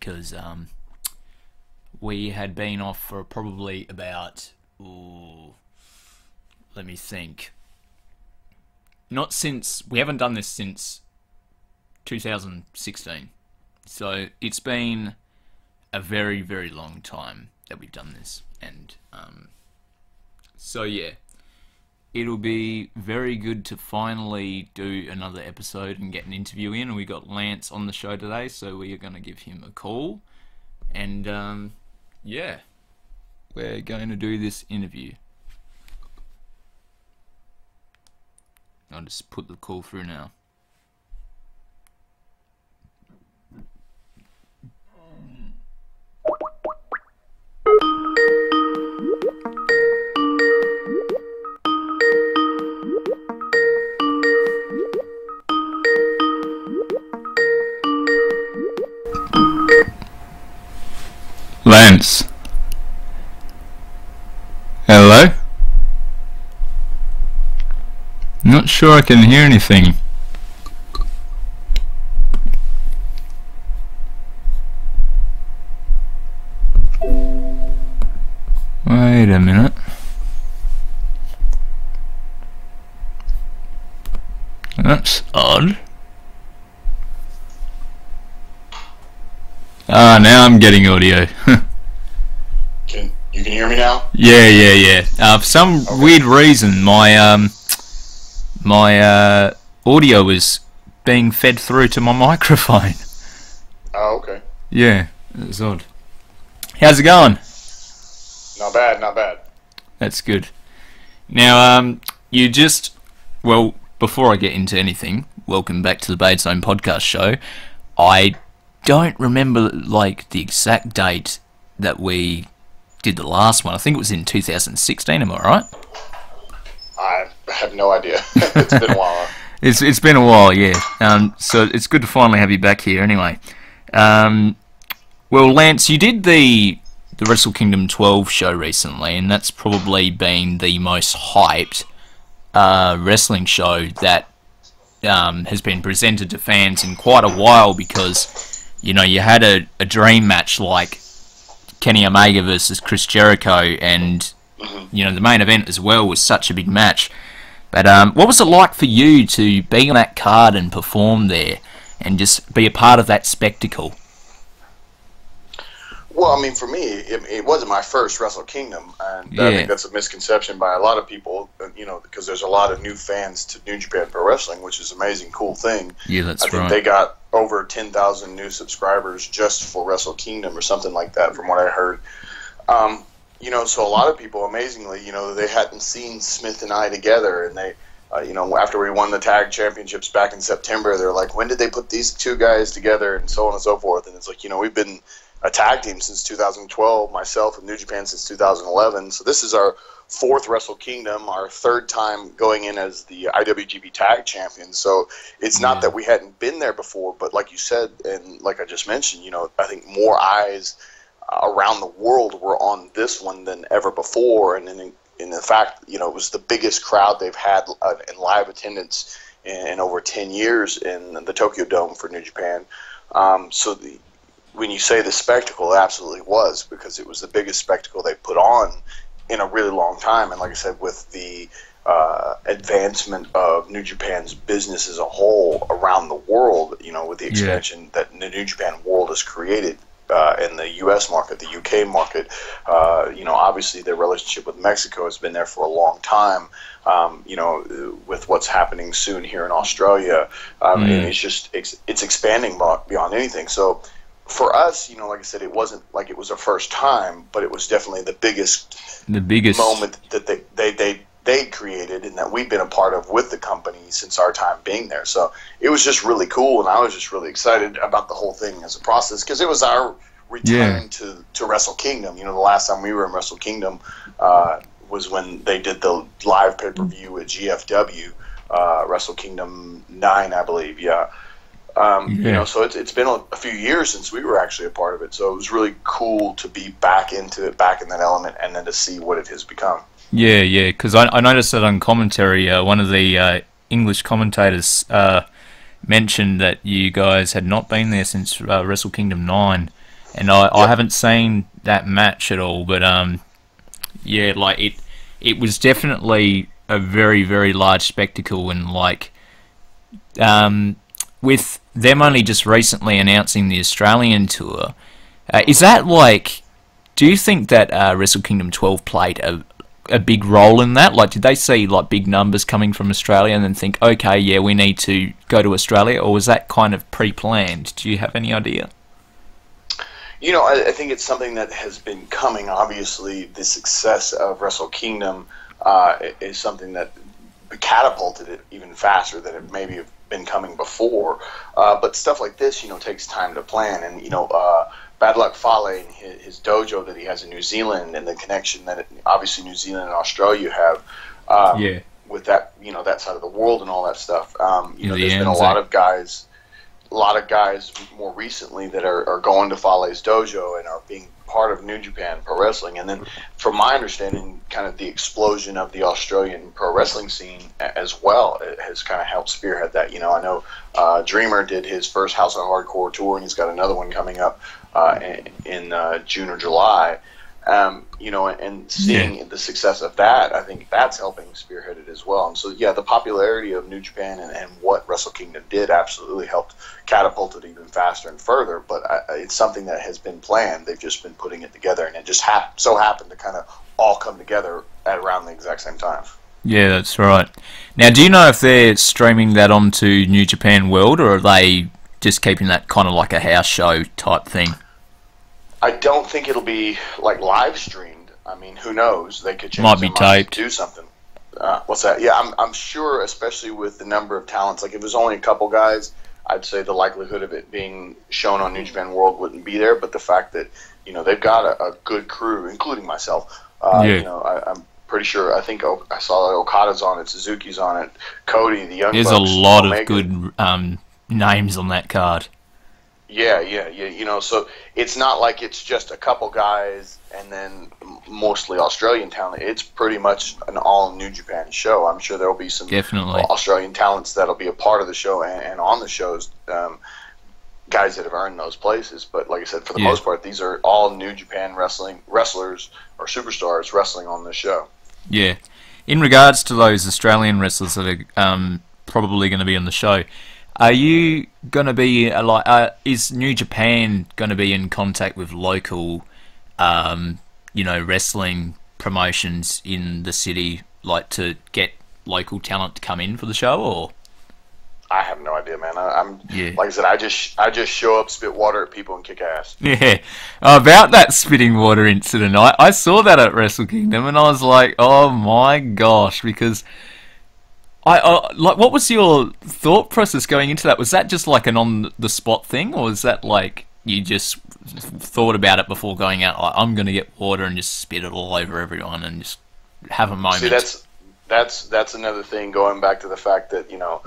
because we had been off for probably about, let me think. Not since, we haven't done this since 2016. So it's been a very, very long time that we've done this. And so yeah, it'll be very good to finally do another episode and get an interview in. We got Lance on the show today, so we are going to give him a call. And yeah, we're going to do this interview. I'll just put the call through now. Lance. Hello? Not sure I can hear anything. Wait a minute. That's odd. Ah, now I'm getting audio. You can hear me now? Yeah. For some weird reason, my audio was being fed through to my microphone. Oh, okay. Yeah, it's odd. How's it going? Not bad, not bad. That's good. Now, well, before I get into anything, welcome back to the Baydzone podcast show. I don't remember, like, the exact date that we did the last one. I think it was in 2016, am I right? I have no idea. It's been a while. It's been a while, yeah. So it's good to finally have you back here anyway. Well, Lance, you did the Wrestle Kingdom 12 show recently, and that's probably been the most hyped wrestling show that has been presented to fans in quite a while, because you know, you had a dream match like Kenny Omega versus Chris Jericho, and you know, the main event as well was such a big match. But what was it like for you to be on that card and perform there and just be a part of that spectacle? Well, I mean, for me, it wasn't my first Wrestle Kingdom, and I think that's a misconception by a lot of people, you know, because there's a lot of new fans to New Japan Pro Wrestling, which is an amazing, cool thing. Yeah, that's right. I think they got over 10,000 new subscribers just for Wrestle Kingdom or something like that, from what I heard. You know, so a lot of people, amazingly, you know, they hadn't seen Smith and I together, and they, you know, after we won the tag championships back in September, they're like, when did they put these two guys together, and so on and so forth. And it's like, you know, we've been a tag team since 2012, myself and New Japan since 2011. So this is our fourth Wrestle Kingdom, our third time going in as the IWGP Tag Champion. So it's not that we hadn't been there before, but like you said, and like I just mentioned, you know, I think more eyes around the world were on this one than ever before. And in the fact, you know, it was the biggest crowd they've had in live attendance in over 10 years in the Tokyo Dome for New Japan. When you say the spectacle, it absolutely was, because it was the biggest spectacle they put on in a really long time. And like I said, with the advancement of New Japan's business as a whole around the world, you know, with the expansion that the New Japan world has created in the U.S. market, the U.K. market, you know, obviously their relationship with Mexico has been there for a long time. You know, with what's happening soon here in Australia, and it's expanding beyond anything. So for us, you know, like I said, it wasn't like it was our first time, but it was definitely the biggest moment that they created and that we've been a part of with the company since our time being there. So it was just really cool, and I was just really excited about the whole thing as a process, because it was our return to Wrestle Kingdom. You know, the last time we were in Wrestle Kingdom was when they did the live pay-per-view at GFW, Wrestle Kingdom 9, I believe, You know, so it's been a few years since we were actually a part of it, so it was really cool to be back into it, back in that element, and then to see what it has become. Yeah, because I noticed that on commentary, one of the English commentators mentioned that you guys had not been there since Wrestle Kingdom 9, and I Yep. haven't seen that match at all. But yeah, like it was definitely a very very large spectacle, and like with them only just recently announcing the Australian tour, is that like? Do you think that Wrestle Kingdom 12 played a big role in that? Like, did they see like big numbers coming from Australia and then think, okay, yeah, we need to go to Australia, or was that kind of pre-planned? Do you have any idea? You know, I think it's something that has been coming. Obviously, the success of Wrestle Kingdom is something that catapulted it even faster than it maybe have been coming before. But stuff like this, you know, takes time to plan. And, you know, Bad Luck Fale and his dojo that he has in New Zealand, and the connection that obviously New Zealand and Australia have with that, you know, that side of the world and all that stuff. You know, there's been a lot of guys more recently that are going to Fale's dojo and are being part of New Japan Pro Wrestling. And then, from my understanding, kind of the explosion of the Australian pro wrestling scene as well, it has kind of helped spearhead that. You know, I know Dreamer did his first House of Hardcore tour, and he's got another one coming up in June or July. You know, and seeing the success of that, I think that's helping spearhead it as well. And so, yeah, the popularity of New Japan and what Wrestle Kingdom did absolutely helped catapult it even faster and further. But it's something that has been planned. They've just been putting it together, and it just so happened to kind of all come together at around the exact same time. Yeah, that's right. Now, do you know if they're streaming that onto New Japan World, or are they just keeping that kind of like a house show type thing? I don't think it'll be like live streamed. I mean, who knows? They could change Might be taped. to do something. What's that? Yeah, I'm sure, especially with the number of talents. Like, if it was only a couple guys, I'd say the likelihood of it being shown on New Japan World wouldn't be there. But the fact that, you know, they've got a good crew, including myself. You know, I'm pretty sure. I think I saw that Okada's on it, Suzuki's on it, Cody, the Young There's Bucks, a lot Omega. of good names on that card. Yeah. You know, so it's not like it's just a couple guys and then mostly Australian talent. It's pretty much an all New Japan show. I'm sure there'll be some Definitely Australian talents that'll be a part of the show and on the shows, guys that have earned those places. But like I said, for the most part, these are all New Japan wrestlers or superstars wrestling on this show. Yeah. In regards to those Australian wrestlers that are probably going to be on the show, are you going to be is New Japan going to be in contact with local, you know, wrestling promotions in the city, like to get local talent to come in for the show, or? I have no idea, man. Like I said, I just show up, spit water at people, and kick ass. Yeah. About that spitting water incident, I saw that at Wrestle Kingdom, and I was like, oh my gosh, because like, what was your thought process going into that? Was that just like an on-the-spot thing, or was that like you just thought about it before going out? Like, I'm going to get water and just spit it all over everyone and just have a moment. See, that's another thing. Going back to the fact that, you know,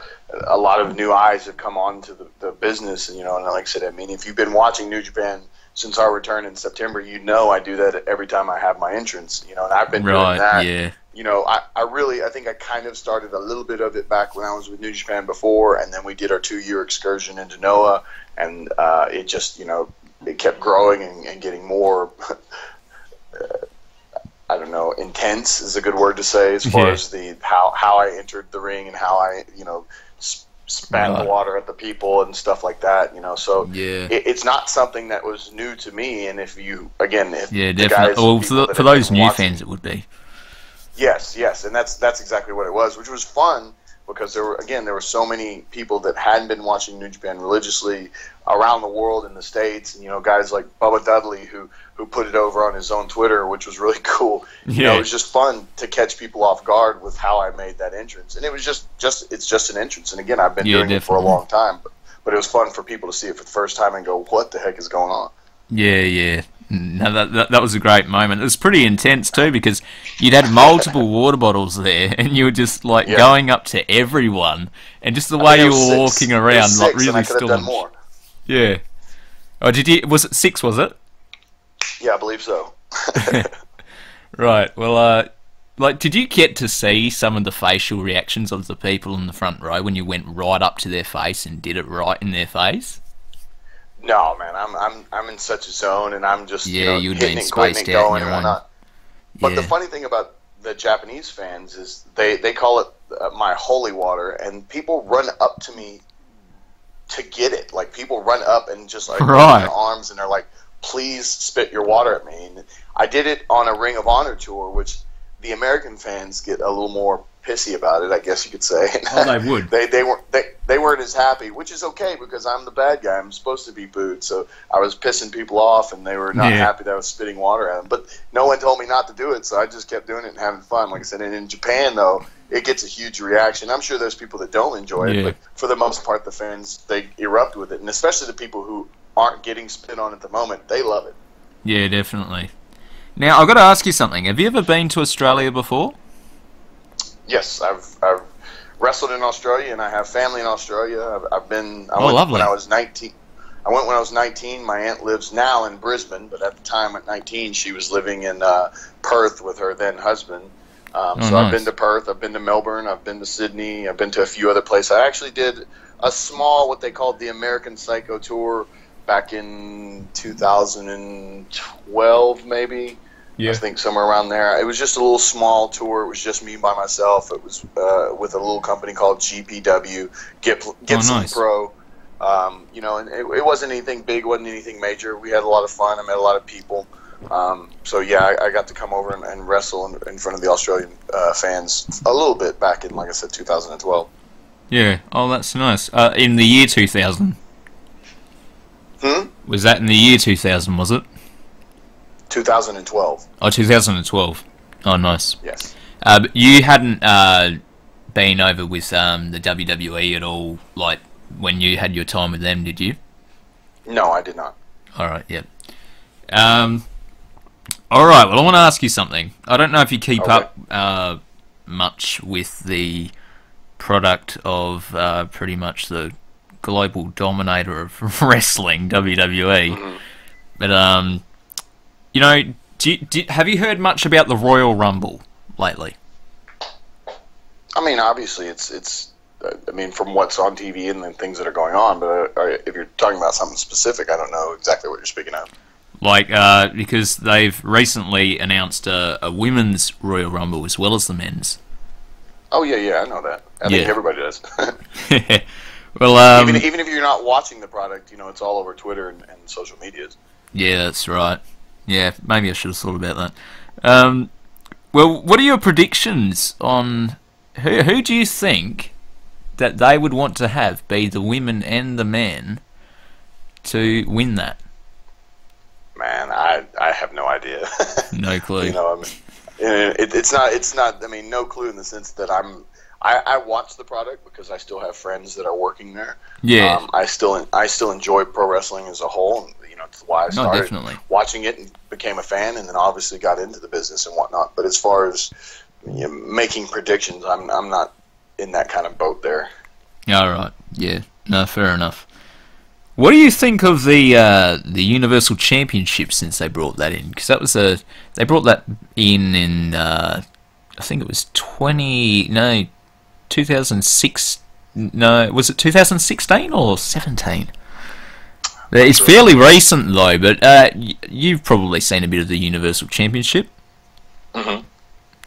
a lot of new eyes have come on to the business, and, you know, and like I said, I mean, if you've been watching New Japan since our return in September, you know I do that every time I have my entrance. You know, and I've been doing that. Yeah. You know, I think I kind of started a little bit of it back when I was with New Japan before, and then we did our 2-year excursion into Noah, and it just, you know, it kept growing and getting more, I don't know, intense is a good word to say, as far as the how I entered the ring and how I, you know, spat the water at the people and stuff like that, you know. So it's not something that was new to me, and if definitely. Well, for those new fans, it would be. Yes, and that's exactly what it was, which was fun because there were so many people that hadn't been watching New Japan religiously around the world in the States, and, you know, guys like Bubba Dudley who put it over on his own Twitter, which was really cool. You know, it was just fun to catch people off guard with how I made that entrance, and it was just an entrance. And again, I've been doing it for a long time, but it was fun for people to see it for the first time and go, "What the heck is going on?" Yeah. No, that was a great moment. It was pretty intense too, because you'd had multiple water bottles there, and you were just like going up to everyone, and just the way you were walking around, like really staunch. Yeah. Oh, did you? Was it 6? Was it? Yeah, I believe so. Right. Well, like, did you get to see some of the facial reactions of the people in the front row when you went right up to their face and did it right in their face? No, man, I'm in such a zone, and I'm just Yeah, you'd hitting been it, quitting spaced it, out in going your and own. whatnot. But the Yeah. funny thing about the Japanese fans is they call it my holy water, and people run up to me to get it. Like people run up and just like open Right. their arms, and they're like, "Please spit your water at me." And I did it on a Ring of Honor tour, which the American fans get a little more pissy about it, I guess you could say. Oh, they would. They weren't as happy, which is okay because I'm the bad guy. I'm supposed to be booed, so I was pissing people off, and they were not Yeah. happy that I was spitting water at them. But no one told me not to do it, so I just kept doing it and having fun. Like I said, and in Japan though, it gets a huge reaction. I'm sure there's people that don't enjoy it, Yeah. but for the most part, the fans they erupt with it, and especially the people who aren't getting spit on at the moment, they love it. Yeah, definitely. Now, I've got to ask you something. Have you ever been to Australia before? Yes, I've wrestled in Australia, and I have family in Australia. I've been. I Oh, went lovely. when I was 19. I went when I was 19. My aunt lives now in Brisbane, but at the time at 19, she was living in Perth with her then husband. So nice. I've been to Perth, I've been to Melbourne, I've been to Sydney, I've been to a few other places. I actually did a small, what they called the American Psycho Tour back in 2012, maybe. Yeah. I think somewhere around there. It was just a little small tour. It was just me by myself. It was with a little company called Njpw, Gibson nice. Pro. And it wasn't anything big, wasn't anything major. We had a lot of fun. I met a lot of people. So yeah, I got to come over and wrestle in front of the Australian fans a little bit back in, like I said, 2012. Yeah. Oh, that's nice. In the year 2000. Was that in the year 2000, was it? 2012. Oh, 2012. Oh, nice. Yes. But you hadn't been over with the WWE at all, like, when you had your time with them, did you? No, I did not. Alright, yeah. Alright, well, I want to ask you something. I don't know if you keep Okay. up much with the product of pretty much the global dominator of wrestling, WWE. Mm-hmm. But, have you heard much about the Royal Rumble lately? I mean, obviously, it's. I mean, from what's on TV and the things that are going on, but if you're talking about something specific, I don't know exactly what you're speaking of. Like, because they've recently announced a women's Royal Rumble as well as the men's. Oh yeah, I know that. I think everybody does. Well, even if you're not watching the product, it's all over Twitter and social medias. yeah, that's right. Yeah, maybe I should have thought about that. Well, what are your predictions on who do you think that they would want to have be the women and the men to win that? Man, I have no idea. No clue. I mean, it's not. I mean, no clue in the sense that I watch the product because I still have friends that are working there. Yeah. I still enjoy pro wrestling as a whole. And, it's why I started definitely. watching it and became a fan, and then obviously got into the business and whatnot. But as far as making predictions, I'm not in that kind of boat there. All right. Yeah. No, fair enough. What do you think of the Universal Championship since they brought that in? Because they brought that in I think it was 2006. No, was it 2016 or 17? It's fairly recent though, but you've probably seen a bit of the Universal Championship. Mm-hmm.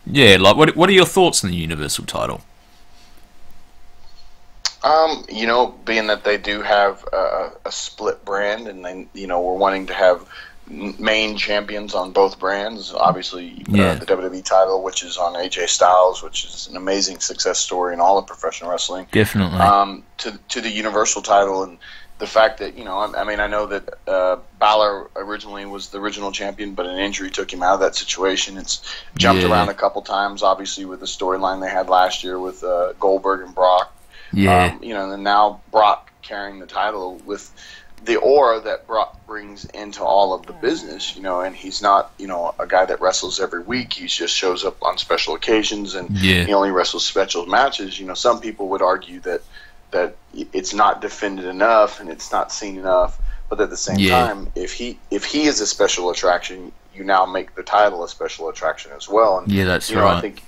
Yeah, like what are your thoughts on the Universal title? Being that they do have a split brand, and then we're wanting to have main champions on both brands. Obviously, the WWE title, which is on AJ Styles, which is an amazing success story in all of professional wrestling. Definitely. To the Universal title, and the fact that I know that Balor originally was the original champion, but an injury took him out of that situation. It's jumped around a couple times, obviously with the storyline they had last year with Goldberg and Brock. Yeah. And now Brock carrying the title with the aura that Brock brings into all of the business, and he's not, a guy that wrestles every week. He just shows up on special occasions, and he only wrestles special matches. Some people would argue that it's not defended enough and it's not seen enough. But at the same time, if he is a special attraction, you now make the title a special attraction as well. And that's right. I think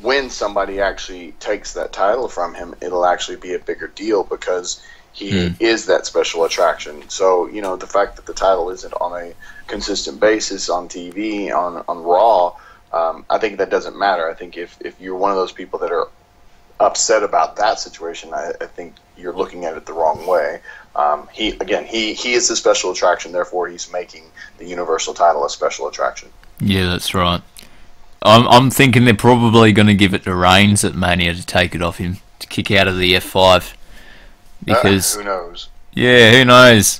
when somebody actually takes that title from him, it'll actually be a bigger deal because he is that special attraction. So, you know, the fact that the title isn't on a consistent basis on TV, on Raw, I think that doesn't matter. I think if you're one of those people that are upset about that situation, I think you're looking at it the wrong way. He is a special attraction, therefore he's making the Universal title a special attraction. Yeah, that's right. I'm thinking they're probably going to give it to Reigns at Mania to take it off him, to kick out of the F5. Because who knows? Yeah, who knows?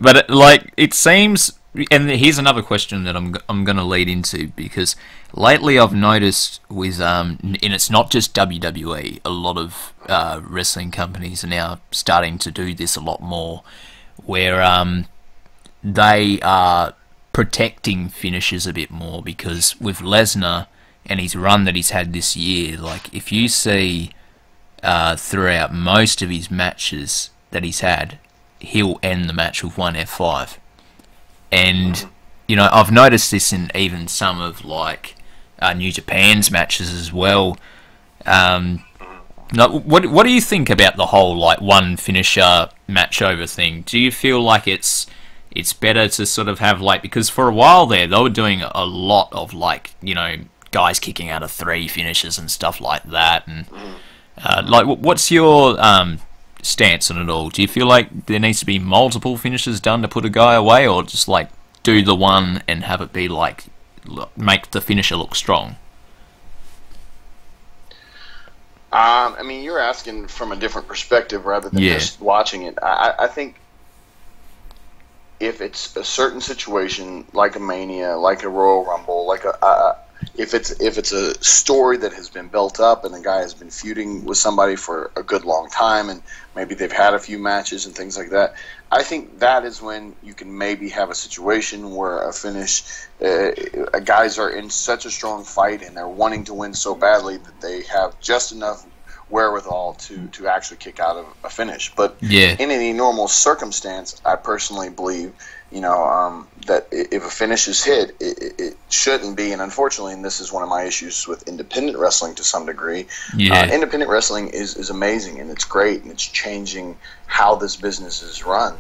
But it seems, and here's another question that I'm going to lead into, because lately I've noticed with and it's not just WWE, a lot of wrestling companies are now starting to do this a lot more, where they are protecting finishes a bit more, because with Lesnar and his run that he's had this year, like if you see throughout most of his matches that he's had, he'll end the match with one F5. And, you know, I've noticed this in even some of, like, New Japan's matches as well. What do you think about the whole, like, one finisher match over thing? Do you feel like it's better to sort of have, like, because for a while there, they were doing a lot of, like, you know, guys kicking out of 3 finishes and stuff like that, and like, what's your stance on it all? Do you feel like there needs to be multiple finishes done to put a guy away, or just like do the one and have it be like make the finisher look strong? I mean, you're asking from a different perspective rather than just watching it. I think if it's a certain situation, like a Mania, like a Royal Rumble, like if it's a story that has been built up and the guy has been feuding with somebody for a good long time, and maybe they've had a few matches and things like that, I think that is when you can maybe have a situation where a finish, guys are in such a strong fight and they're wanting to win so badly that they have just enough wherewithal to actually kick out of a finish. But in any normal circumstance, I personally believe, you know, that if a finish is hit, it shouldn't be. And unfortunately, and this is one of my issues with independent wrestling to some degree, independent wrestling is amazing and it's great and it's changing how this business is run.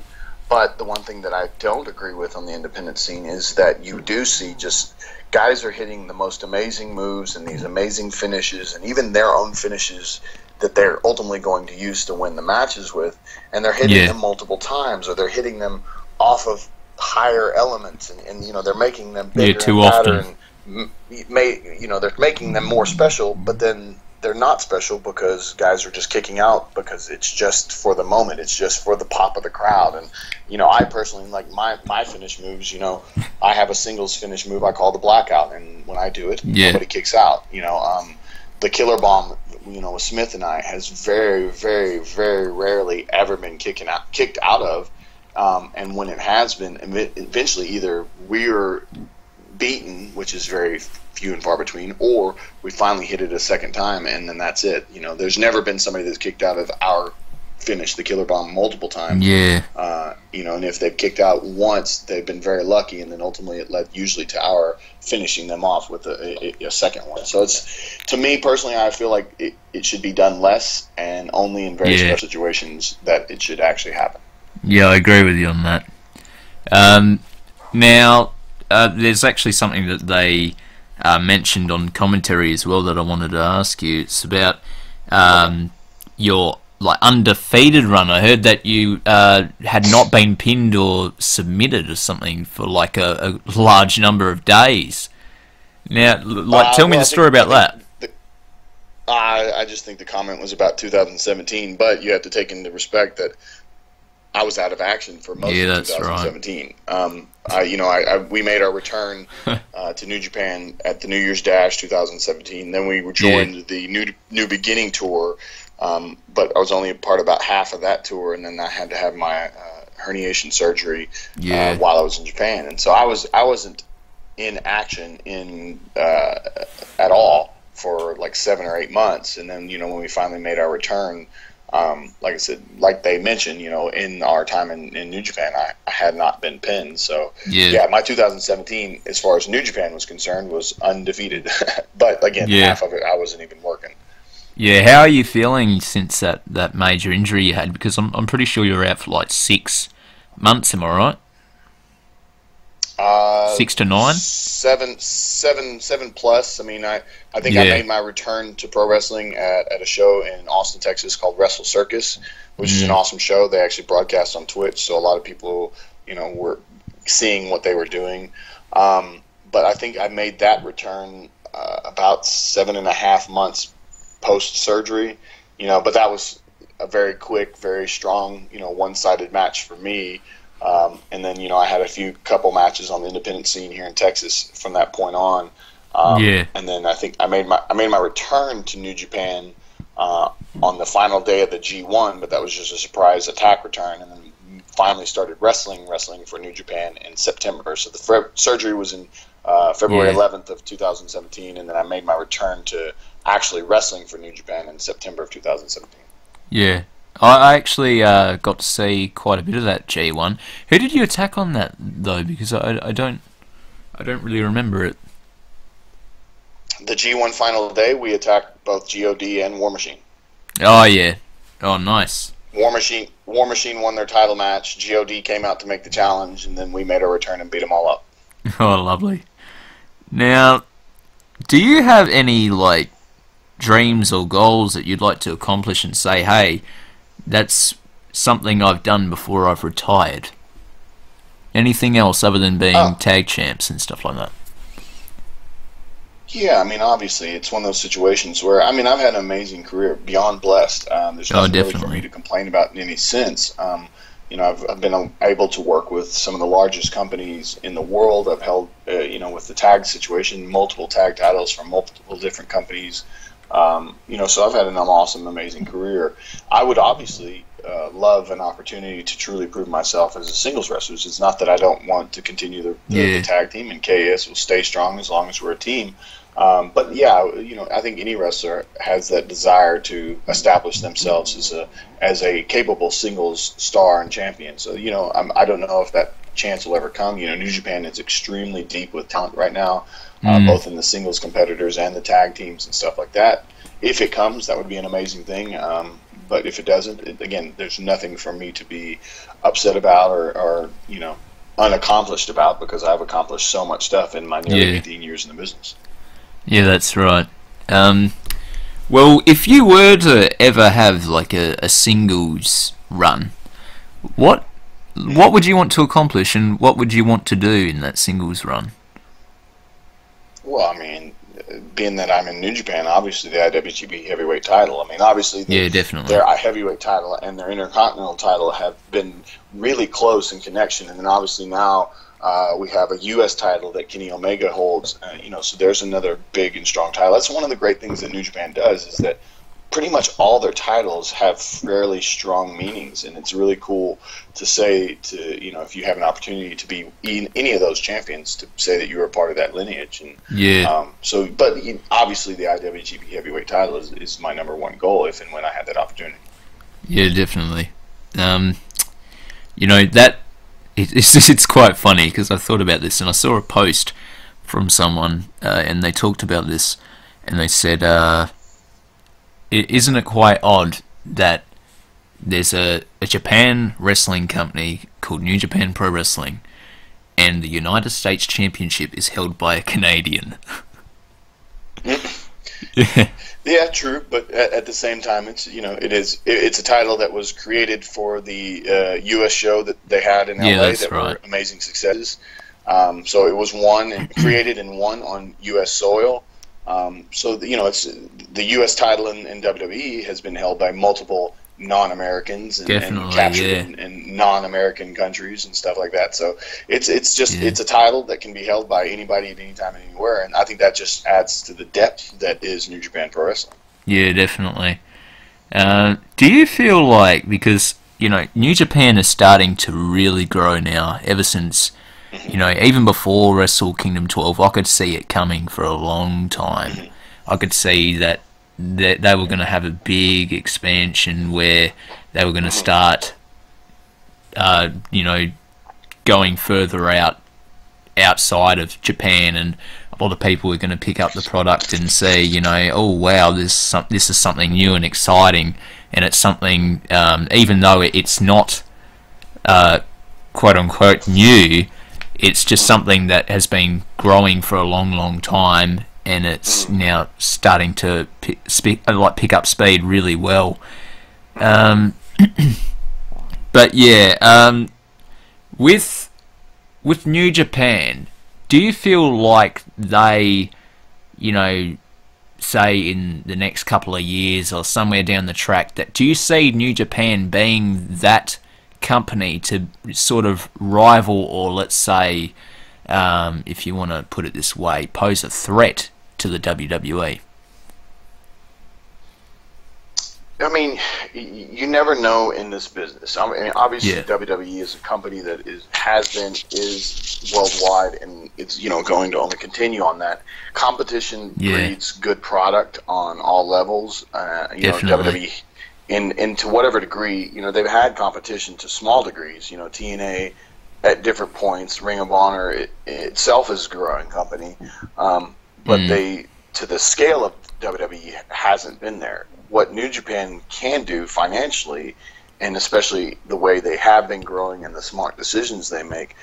But the one thing that I don't agree with on the independent scene is that you do see just guys are hitting the most amazing moves and these amazing finishes, and even their own finishes that they're ultimately going to use to win the matches with, and they're hitting them multiple times, or they're hitting them off of higher elements, and you know, they're making them bigger too and better, often. and you know, they're making them more special, but then they're not special because guys are just kicking out because it's just for the moment, it's just for the pop of the crowd. And you know, I personally like my finish moves. You know, I have a singles finish move I call the blackout, and when I do it, nobody kicks out. You know, the killer bomb, you know, with Smith and I has very, very, very rarely ever been kicked out of. And when it has been, eventually either we're beaten, which is very few and far between, or we finally hit it a second time, and then that's it. You know, there's never been somebody that's kicked out of our finish, the killer bomb, multiple times. You know, and if they've kicked out once, they've been very lucky, and then ultimately it led usually to our finishing them off with a second one. So it's, to me personally, I feel like it should be done less, and only in very special situations that it should actually happen. Yeah, I agree with you on that. Now, there's actually something that they mentioned on commentary as well that I wanted to ask you. It's about your like undefeated run. I heard that you had not been pinned or submitted or something for like a large number of days. Now, like, tell me the story about that. I just think the comment was about 2017, but you have to take into respect that I was out of action for most of 2017. Right. We made our return to New Japan at the New Year's Dash 2017. Then we joined the New Beginning tour, but I was only a part about half of that tour, and then I had to have my herniation surgery while I was in Japan, and so I wasn't in action at all for like 7 or 8 months. And then, you know, when we finally made our return, like I said, like they mentioned, you know, in our time in New Japan, I had not been pinned. So, my 2017, as far as New Japan was concerned, was undefeated. But, again, half of it I wasn't even working. Yeah, how are you feeling since that major injury you had? Because I'm pretty sure you were out for like 6 months. Am I right? 6 to 9. 7 plus. I mean, I think I Yeah. made my return to pro wrestling at a show in Austin, Texas called Wrestle Circus, which is an awesome show. They actually broadcast on Twitch, so a lot of people, were seeing what they were doing. But I think I made that return about 7.5 months post surgery. But that was a very quick, very strong, one-sided match for me. And then, I had a couple matches on the independent scene here in Texas from that point on. Yeah. And then I think I made my return to New Japan on the final day of the G1, but that was just a surprise attack return. And then finally started wrestling for New Japan in September. So the surgery was in February 11th of 2017, and then I made my return to actually wrestling for New Japan in September of 2017. Yeah. I actually got to see quite a bit of that G1. Who did you attack on that though? Because I don't really remember it. The G1 final day, we attacked both God and War Machine. Oh yeah. Oh nice. War Machine won their title match. God came out to make the challenge, and then we made our return and beat them all up. Oh lovely. Now, do you have any like dreams or goals that you'd like to accomplish and say, hey, that's something I've done before I've retired? Anything else other than being tag champs and stuff like that? Yeah, I mean, obviously, it's one of those situations where, I mean, I've had an amazing career, beyond blessed. There's nothing really for me to complain about in any sense. I've been able to work with some of the largest companies in the world. I've held, with the tag situation, multiple tag titles from multiple different companies. So I've had an awesome, amazing career. I would obviously love an opportunity to truly prove myself as a singles wrestler. It's not that I don't want to continue the tag team, and KS will stay strong as long as we're a team. But yeah, I think any wrestler has that desire to establish themselves as a capable singles star and champion. So I don't know if that chance will ever come. New Japan is extremely deep with talent right now, both in the singles competitors and the tag teams and stuff like that. If it comes, that would be an amazing thing. But if it doesn't, again, there's nothing for me to be upset about or unaccomplished about, because I've accomplished so much stuff in my nearly 18 years in the business. Yeah, that's right. Well, if you were to ever have like a singles run, what would you want to accomplish, and what would you want to do in that singles run? Well, I mean, being that I'm in New Japan, obviously the IWGP Heavyweight title. I mean, obviously definitely. Their Heavyweight title and their Intercontinental title have been really close in connection, and then obviously now we have a U.S. title that Kenny Omega holds. So there's another big and strong title. That's one of the great things that New Japan does, is that pretty much all their titles have fairly strong meanings, and it's really cool to say if you have an opportunity to be any of those champions, to say that you're a part of that lineage. And but obviously the IWGP Heavyweight title is my number one goal if and when I have that opportunity. Yeah, definitely. It's quite funny, because I thought about this and I saw a post from someone and they talked about this, and they said, isn't it quite odd that there's a Japan wrestling company called New Japan Pro Wrestling, and the United States Championship is held by a Canadian? Yeah, true. But at the same time, it's a title that was created for the U.S. show that they had in LA that were amazing successes. So it was created and won on U.S. soil. It's the U.S. title in WWE has been held by multiple non-Americans and captured in non-American countries and stuff like that. So it's a title that can be held by anybody at any time and anywhere, and I think that just adds to the depth that is New Japan Pro Wrestling. Yeah, definitely. Do you feel like, because New Japan is starting to really grow now, ever since even before Wrestle Kingdom 12, I could see it coming for a long time. I could see that they were going to have a big expansion where they were going to start, going further out outside of Japan, and a lot of people are going to pick up the product and see, you know, oh wow, this is something new and exciting, and it's something, even though it's not quote unquote new, it's just something that has been growing for a long time, and it's now starting to pick up speed really well. But yeah, with New Japan, do you feel like they, you know, say in the next couple of years or somewhere down the track, that do you see New Japan being that company to sort of rival, or let's say, if you want to put it this way, pose a threat to the WWE? I mean, you never know in this business. I mean, obviously, Yeah. WWE is a company that is worldwide, and it's, you know, going to only continue on that. Competition breeds good product on all levels. You know, WWE, and to whatever degree, you know, they've had competition to small degrees. You know, TNA at different points. Ring of Honor itself is a growing company, but they, to the scale of WWE, hasn't been there. What New Japan can do financially, and especially the way they have been growing and the smart decisions they make,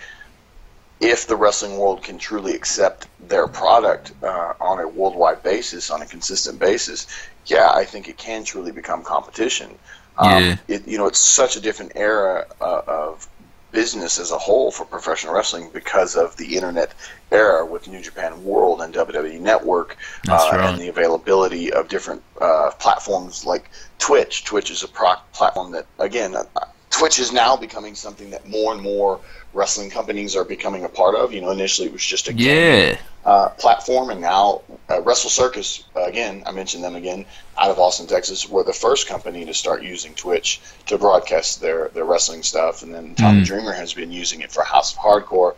if the wrestling world can truly accept their product on a worldwide basis, on a consistent basis, yeah, I think it can truly become competition. You know, it's such a different era of business as a whole for professional wrestling because of the internet era with New Japan World and WWE Network, and the availability of different platforms like Twitch. Twitch is a platform that, again, Twitch is now becoming something that more and more wrestling companies are becoming a part of. You know, initially it was just a game platform, and now Wrestle Circus, again, I mentioned them again, out of Austin, Texas, were the first company to start using Twitch to broadcast their wrestling stuff, and then Tommy Dreamer has been using it for House of Hardcore.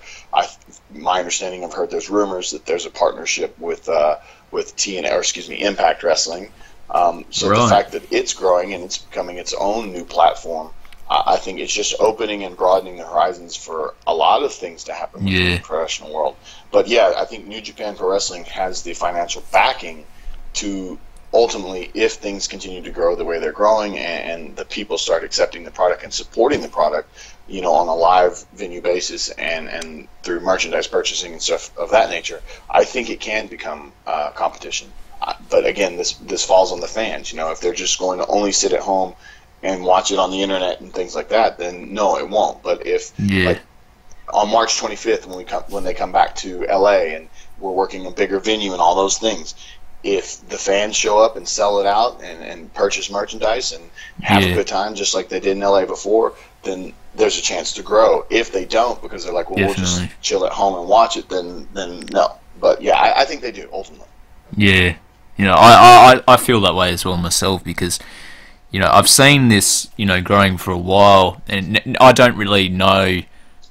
My understanding, I've heard there's rumors that there's a partnership with TNA, or excuse me, Impact Wrestling. So the fact that it's growing and it's becoming its own new platform, I think it's just opening and broadening the horizons for a lot of things to happen in the professional world. But yeah, I think New Japan Pro Wrestling has the financial backing to ultimately, if things continue to grow the way they're growing and the people start accepting the product and supporting the product, you know, on a live venue basis and through merchandise purchasing and stuff of that nature, I think it can become competition. But again, this falls on the fans. You know, if they're just going to only sit at home and watch it on the internet and things like that, then no, it won't. But if like on March 25th when they come back to LA and we're working a bigger venue and all those things, if the fans show up and sell it out and purchase merchandise and have a good time just like they did in LA before, then there's a chance to grow. If they don't, because they're like, well, we'll just chill at home and watch it, then no. But yeah, I think they do ultimately. Yeah, you know, I feel that way as well myself, because, you know, I've seen this, you know, growing for a while, and I don't really know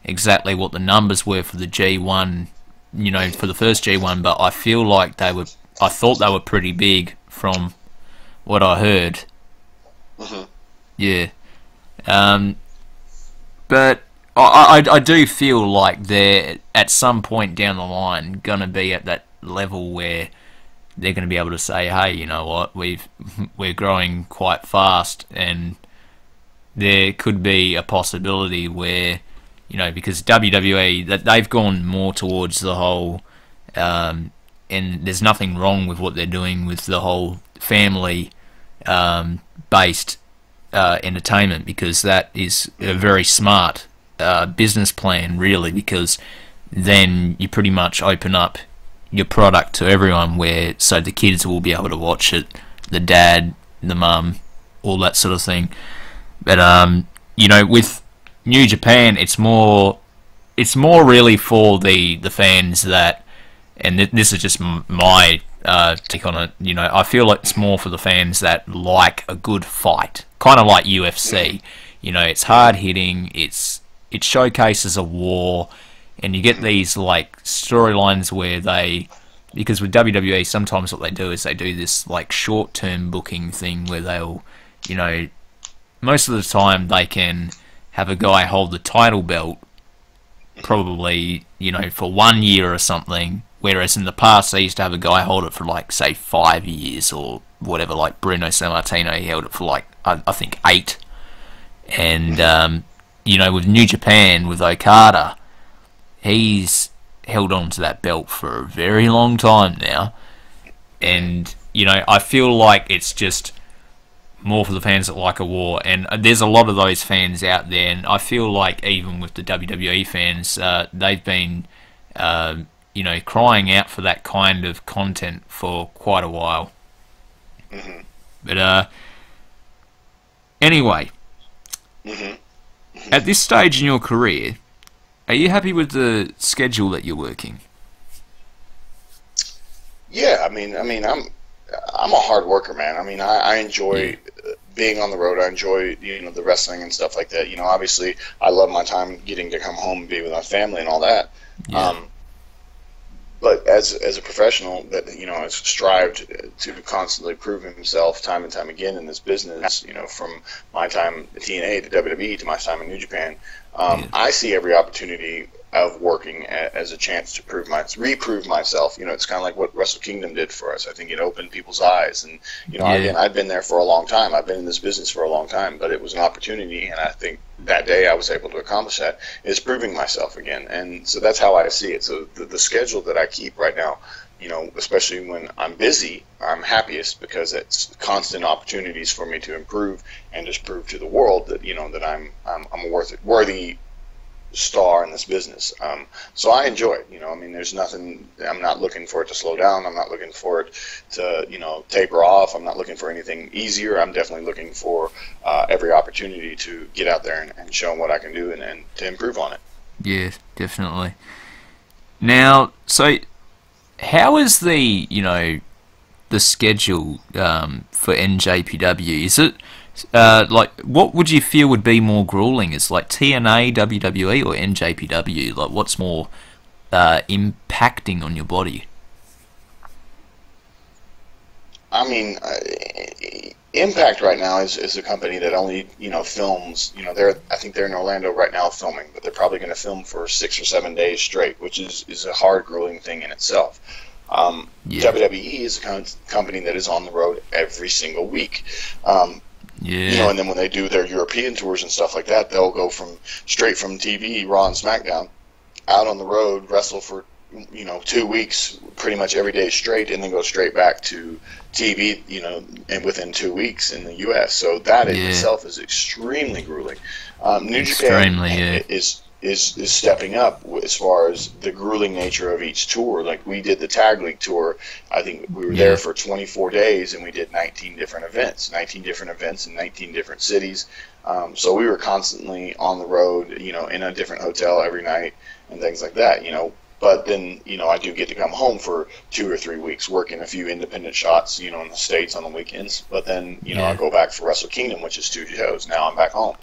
exactly what the numbers were for the G1, you know, for the first G1, but I feel like I thought they were pretty big from what I heard. Yeah. But I do feel like they're, at some point down the line, going to be at that level where they're going to be able to say, hey, you know what, we're growing quite fast, and there could be a possibility where, you know, because WWE, that they've gone more towards the whole, and there's nothing wrong with what they're doing with the whole family based entertainment, because that is a very smart business plan, really, because then you pretty much open up your product to everyone, where so the kids will be able to watch it, the dad, the mum, all that sort of thing. But you know, with New Japan, it's more really for the fans that, and this is just my take on it, you know, I feel like it's more for the fans that like a good fight, kind of like UFC. You know, it's hard hitting, it showcases a war. And you get these like storylines where because with WWE, sometimes what they do is they do this like short-term booking thing where they'll, you know, most of the time they can have a guy hold the title belt probably, you know, for 1 year or something, whereas in the past they used to have a guy hold it for like, say, 5 years or whatever, like Bruno Sammartino, he held it for like, I think 8. And, you know, with New Japan, with Okada, he's held on to that belt for a very long time now. And, you know, I feel like it's just more for the fans that like a war, and there's a lot of those fans out there, and I feel like even with the WWE fans, they've been, you know, crying out for that kind of content for quite a while. Mm-hmm. But anyway, at this stage in your career, are you happy with the schedule that you're working? Yeah, I mean, I'm a hard worker, man. I mean, I enjoy being on the road. I enjoy, you know, the wrestling and stuff like that. You know, obviously, I love my time getting to come home and be with my family and all that. Yeah. But as a professional that, you know, has strived to constantly prove himself time and time again in this business, you know, from my time at TNA to WWE to my time in New Japan, I see every opportunity of working as a chance to reprove myself. You know, it's kind of like what Wrestle Kingdom did for us. I think it opened people's eyes, and you know, again, I've been there for a long time. I've been in this business for a long time, but it was an opportunity, and I think that day I was able to accomplish that is proving myself again. And so that's how I see it. So the schedule that I keep right now, you know, especially when I'm busy, I'm happiest because it's constant opportunities for me to improve and just prove to the world that, you know, that I'm a worthy star in this business. So I enjoy it. You know, I mean, there's nothing. I'm not looking for it to slow down. I'm not looking for it to, you know, taper off. I'm not looking for anything easier. I'm definitely looking for every opportunity to get out there and show them what I can do and to improve on it. Yeah, definitely. Now, so how is the, you know, the schedule for NJPW? Is it like, what would you feel would be more grueling? Is like TNA, WWE, or NJPW? Like, what's more impacting on your body? I mean, Impact right now is a company that only, you know, films. You know, I think they're in Orlando right now filming, but they're probably going to film for 6 or 7 days straight, which is a hard, grueling thing in itself. WWE is a company that is on the road every single week. You know, and then when they do their European tours and stuff like that, they'll go straight from TV, Raw and SmackDown, out on the road, wrestle for, you know, 2 weeks, pretty much every day straight, and then go straight back to TV, you know, and within 2 weeks in the U.S. So that in itself is extremely grueling. New Japan is stepping up as far as the grueling nature of each tour. Like, we did the Tag League tour. I think we were there for 24 days, and we did 19 different events in 19 different cities. So we were constantly on the road, you know, in a different hotel every night and things like that, you know. But then, you know, I do get to come home for 2 or 3 weeks, working a few independent shots, you know, in the States on the weekends. But then, you know, I go back for Wrestle Kingdom, which is 2 shows. Now I'm back home.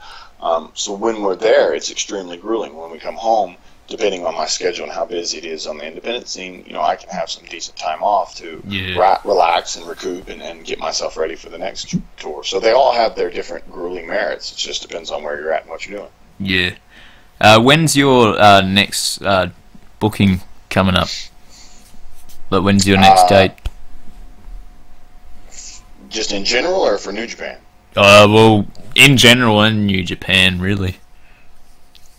So when we're there, it's extremely grueling. When we come home, depending on my schedule and how busy it is on the independent scene, you know, I can have some decent time off to relax and recoup and get myself ready for the next tour. So they all have their different grueling merits. It just depends on where you're at and what you're doing. Yeah. When's your next booking coming up? Like, when's your next date? Just in general, or for New Japan? Well, in general, in New Japan, really.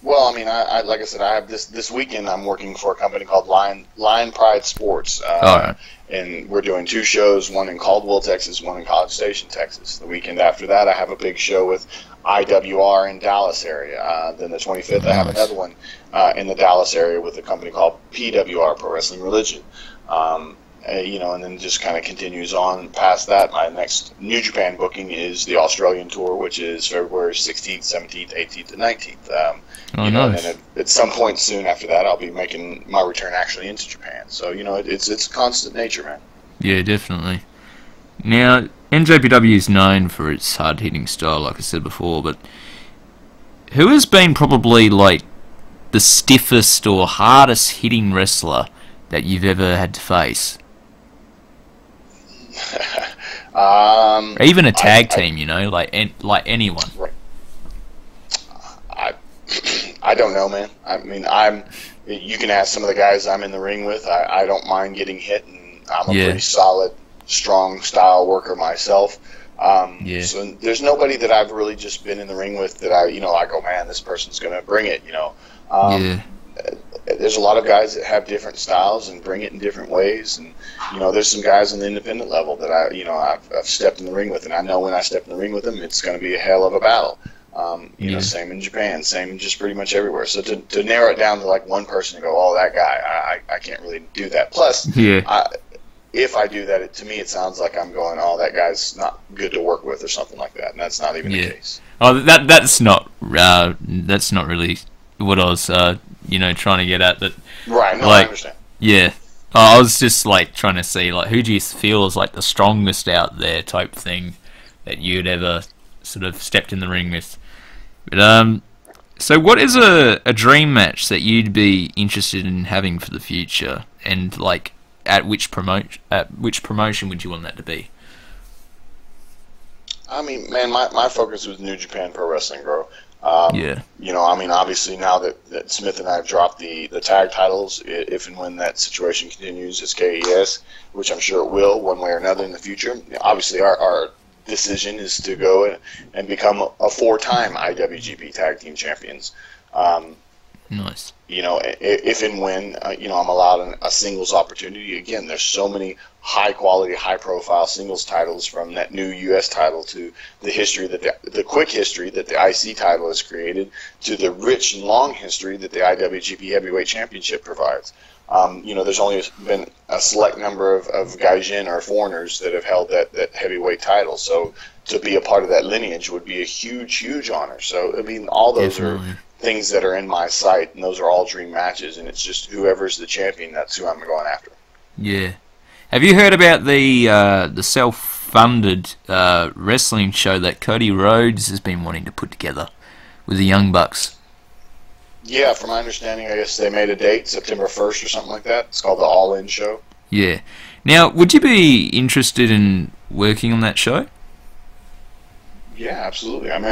Well, I mean, I like I said, I have this weekend. I'm working for a company called Lion Pride Sports, and we're doing 2 shows, one in Caldwell, Texas, one in College Station, Texas. The weekend after that, I have a big show with IWR in Dallas area. Then the 25th, I have another one in the Dallas area with a company called PWR, Pro Wrestling Religion. You know, and then just kind of continues on past that. My next New Japan booking is the Australian tour, which is February 16th, 17th, 18th, and 19th. You know, and then at some point soon after that, I'll be making my return actually into Japan. So, you know, it's constant nature, man. Yeah, definitely. Now, NJPW is known for its hard-hitting style, like I said before, but who has been probably, like, the stiffest or hardest-hitting wrestler that you've ever had to face? Or even a tag team, you know, like anyone. Right. I don't know, man. I mean, you can ask some of the guys I'm in the ring with. I don't mind getting hit, and I'm a pretty solid, strong style worker myself. So there's nobody that I've really just been in the ring with that I go, man, this person's going to bring it, There's a lot of guys that have different styles and bring it in different ways, and there's some guys on the independent level that I've stepped in the ring with, and I know when I step in the ring with them, it's going to be a hell of a battle. Same in Japan, same in just pretty much everywhere. So to narrow it down to like one person and go, oh, that guy, I can't really do that. Plus, if I do that, to me it sounds like I'm going, oh, that guy's not good to work with or something like that, and that's not even the case. Oh, that's not really what I was trying to get at. That right? No, I understand. Yeah, I was just like trying to see like who do you feel is like the strongest out there type thing that you'd ever sort of stepped in the ring with. But so what is a dream match that you'd be interested in having for the future, and like at which promotion would you want that to be? I mean, man, my focus was New Japan Pro Wrestling, bro. Obviously now that Smith and I have dropped the tag titles, if and when that situation continues as KES, which I'm sure it will one way or another in the future, obviously our decision is to go and become a 4-time IWGP Tag Team Champions. Nice. If and when I'm allowed a singles opportunity. Again, there's so many high quality, high profile singles titles, from that new U.S. title to the history the quick history that the IC title has created, to the rich and long history that the IWGP Heavyweight Championship provides. There's only been a select number of Gaijin or foreigners that have held that heavyweight title. So to be a part of that lineage would be a huge, huge honor. So, I mean, all those are things that are in my sight, and those are all dream matches, and it's just whoever's the champion, that's who I'm going after. Yeah. Have you heard about the self-funded wrestling show that Cody Rhodes has been wanting to put together with the Young Bucks? Yeah, from my understanding, I guess they made a date, September 1st or something like that. It's called the All In Show. Yeah. Now, would you be interested in working on that show? Yeah, absolutely. I mean,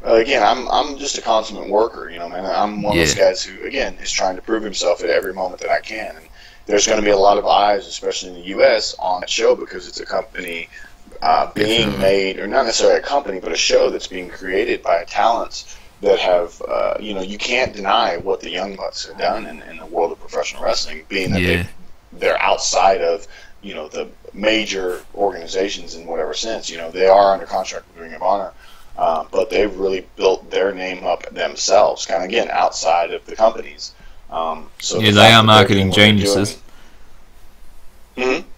I'm just a consummate worker, man. I'm one of those guys who, again, is trying to prove himself at every moment that I can. And there's going to be a lot of eyes, especially in the U.S., on that show because it's a company being made, or not necessarily a company, but a show that's being created by talents that have, you can't deny what the Young Bucks have done in the world of professional wrestling, being that they're outside of, the major organizations in whatever sense. They are under contract with Ring of Honor. But they've really built their name up themselves, kind of, again, outside of the companies. So they are marketing geniuses.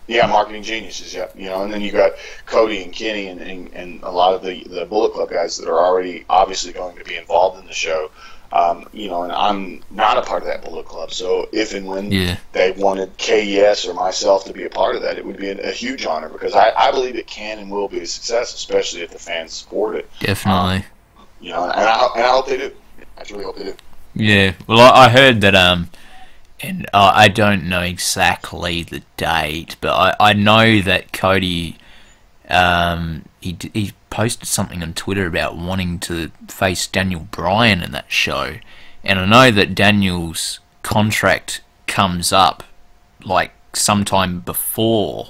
Yeah, marketing geniuses, yeah. And then you got Cody and Kenny and a lot of the Bullet Club guys that are already obviously going to be involved in the show. And I'm not a part of that Bullet Club, so if and when they wanted KES or myself to be a part of that, it would be a huge honor, because I believe it can and will be a success, especially if the fans support it. Definitely. And I hope they do. I really hope they do. Yeah, well, I heard that, and I don't know exactly the date, but I know that Cody, he posted something on Twitter about wanting to face Daniel Bryan in that show, and I know that Daniel's contract comes up like sometime before.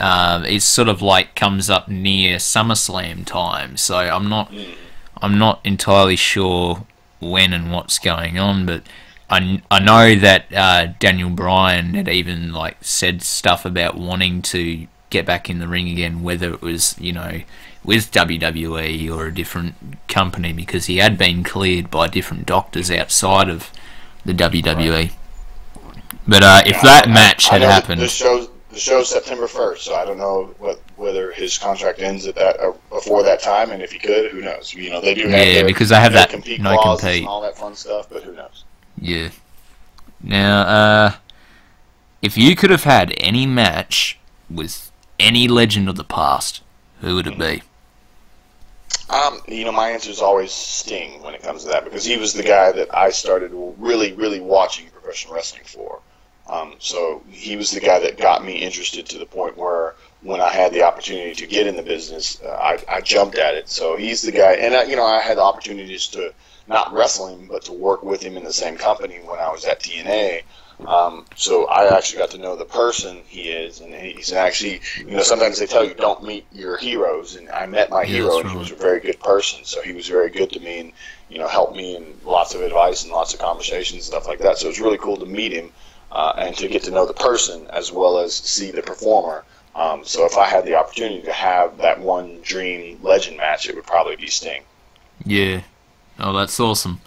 It's sort of like comes up near SummerSlam time, so I'm not entirely sure when and what's going on, but I know that Daniel Bryan had even like said stuff about wanting to get back in the ring again, whether it was, with WWE or a different company, because he had been cleared by different doctors outside of the WWE. Right. But if that match had happened, the show's September 1st, so I don't know whether his contract ends at that before that time, and if he could, who knows? They do have because they have that compete no compete and all that fun stuff, but who knows? Yeah. Now, if you could have had any match with any legend of the past, who would it be? My answer is always Sting when it comes to that, because he was the guy that I started really, really watching professional wrestling for. So he was the guy that got me interested to the point where when I had the opportunity to get in the business, I jumped at it. So he's the guy, and I had the opportunities to not wrestling, but to work with him in the same company when I was at TNA. So I actually got to know the person he is, and he's actually, sometimes they tell you don't meet your heroes, and I met my hero, and he was a very good person. So he was very good to me, and helped me in lots of advice and lots of conversations and stuff like that. So it was really cool to meet him and to get to know the person as well as see the performer. So if I had the opportunity to have that one dream legend match, it would probably be Sting. Yeah. Oh, that's awesome.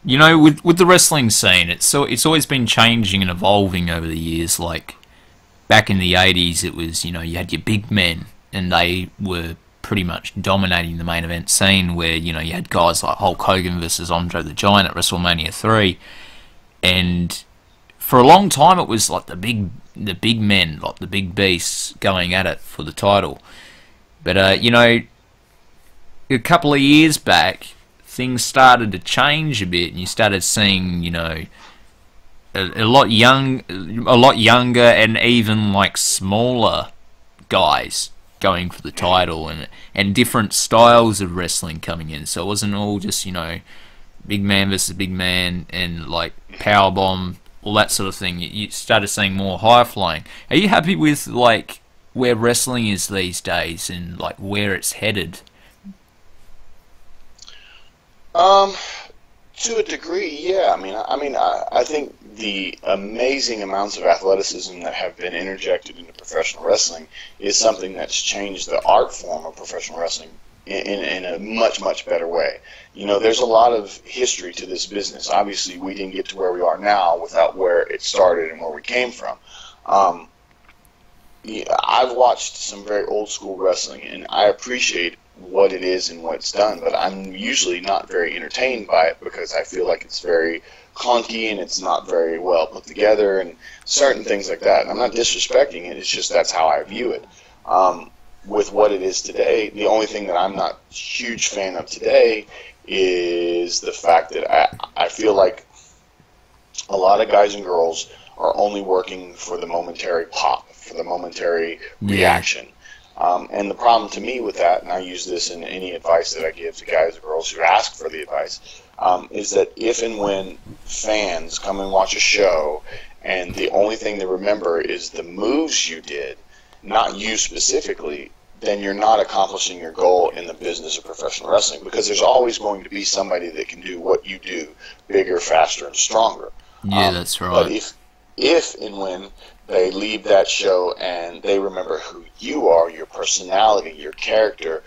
With the wrestling scene, it's always been changing and evolving over the years. Like back in the 80s, it was, you had your big men, and they were pretty much dominating the main event scene, where, you had guys like Hulk Hogan versus Andre the Giant at WrestleMania 3. And for a long time, it was like the big men, like the big beasts, going at it for the title. But, a couple of years back, things started to change a bit, and you started seeing, a lot younger and even like smaller guys going for the title, and different styles of wrestling coming in. So it wasn't all just big man versus big man and like powerbomb, all that sort of thing. You started seeing more high flying. Are you happy with like where wrestling is these days and like where it's headed? To a degree, yeah. I think the amazing amounts of athleticism that have been interjected into professional wrestling is something that's changed the art form of professional wrestling in a much, much better way. There's a lot of history to this business. Obviously, we didn't get to where we are now without where it started and where we came from. I've watched some very old school wrestling, and I appreciate what it is and what it's done, but I'm usually not very entertained by it because I feel like it's very clunky and it's not very well put together and certain things like that. And I'm not disrespecting it, it's just that's how I view it. With what it is today, the only thing that I'm not a huge fan of today is the fact that I feel like a lot of guys and girls are only working for the momentary pop, for the momentary reaction. And the problem to me with that, and I use this in any advice that I give to guys or girls who ask for the advice, is that if and when fans come and watch a show and the only thing they remember is the moves you did, not you specifically, then you're not accomplishing your goal in the business of professional wrestling, because there's always going to be somebody that can do what you do bigger, faster, and stronger. Yeah, that's right. But if and when they leave that show and they remember who you are, your personality, your character,